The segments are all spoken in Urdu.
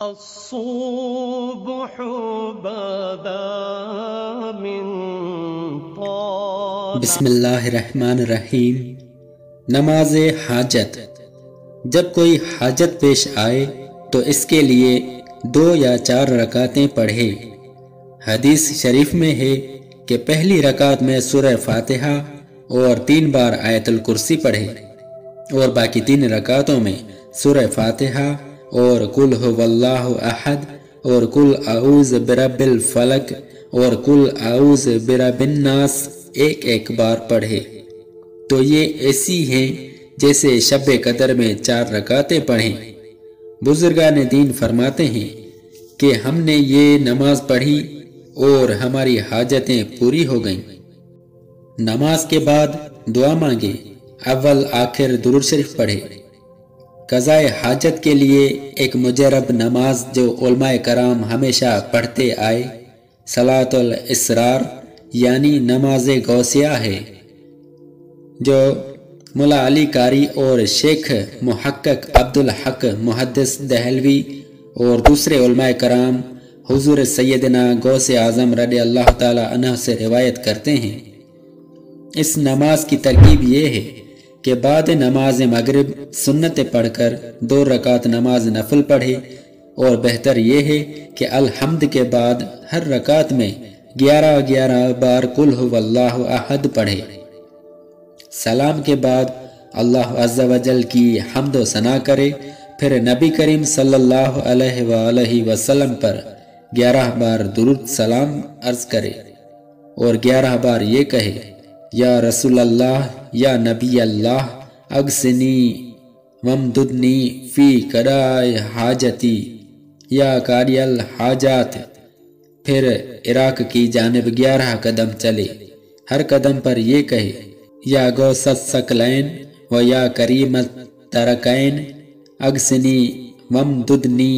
الصبح بدا من طلع بسم اللہ الرحمن الرحیم۔ نماز حاجت۔ جب کوئی حاجت پیش آئے تو اس کے لیے 2 یا 4 رکعتیں پڑھے۔ حدیث شریف میں ہے کہ پہلی رکعت میں سورہ فاتحہ اور 3 بار آیت الکرسی پڑھے اور باقی 3 رکعتوں میں سورہ فاتحہ اور قل هو اللہ احد اور قل اعوذ برب الفلق اور قل اعوذ برب الناس ایک بار پڑھے تو یہ ایسی ہیں جیسے شب قدر میں 4 رکعتیں پڑھیں۔ بزرگان دین فرماتے ہیں کہ ہم نے یہ نماز پڑھی اور ہماری حاجتیں پوری ہو گئیں۔ نماز کے بعد دعا مانگے، اول آخر درود شریف پڑھے۔ قضاء حاجت کے لیے ایک مجرب نماز جو علماء کرام ہمیشہ پڑھتے آئے صلاۃ الاسرار یعنی نماز غوثیہ ہے، جو ملا علی قاری اور شیخ محقق عبدالحق محدث دہلوی اور دوسرے علماء کرام حضور سیدنا غوث اعظم رضی اللہ تعالی عنہ سے روایت کرتے ہیں۔ اس نماز کی ترکیب یہ ہے کہ بعد نماز مغرب سنت پڑھ کر 2 رکعت نماز نفل پڑھے، اور بہتر یہ ہے کہ الحمد کے بعد ہر رکعت میں 11 بار قل هو اللہ احد پڑھے۔ سلام کے بعد اللہ عز و جل کی حمد و ثنا کرے، پھر نبی کریم صلی اللہ علیہ وآلہ وسلم پر 11 بار درود سلام عرض کرے اور 11 بار یہ کہے، یا رسول اللہ یا نبی اللہ اغثنی وامددنی فی قضاء حاجتی یا قاضی الحاجات۔ پھر عراق کی جانب 11 قدم چلے، ہر قدم پر یہ کہے، یا غوث الثقلین و یا کریم الترکین اغثنی وامددنی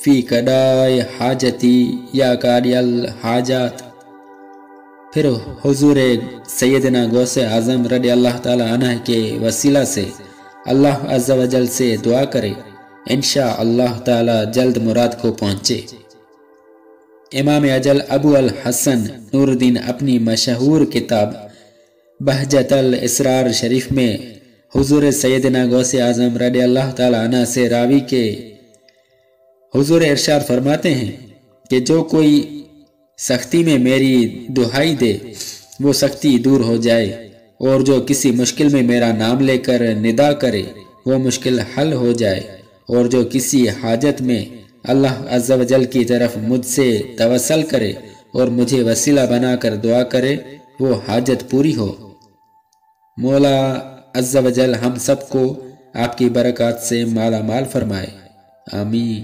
فی قضاء حاجتی یا قاضی الحاجات۔ پھر حضور سیدنا غوث اعظم رضی اللہ تعالی عنہ کے وسیلہ سے اللہ عز و جل سے دعا کرے، انشاءاللہ تعالی جلد مراد کو پہنچے۔ امام اجل ابو الحسن نور الدین اپنی مشہور کتاب بہجت الاسرار شریف میں حضور سیدنا غوث اعظم رضی اللہ تعالی عنہ سے راوی کے حضور ارشاد فرماتے ہیں کہ جو کوئی سختی میں میری دہائی دے وہ سختی دور ہو جائے، اور جو کسی مشکل میں میرا نام لے کر ندا کرے وہ مشکل حل ہو جائے، اور جو کسی حاجت میں اللہ عز و جل کی طرف مجھ سے توسل کرے اور مجھے وسیلہ بنا کر دعا کرے وہ حاجت پوری ہو۔ مولا عز و جل ہم سب کو آپ کی برکات سے مالا مال فرمائے، آمین۔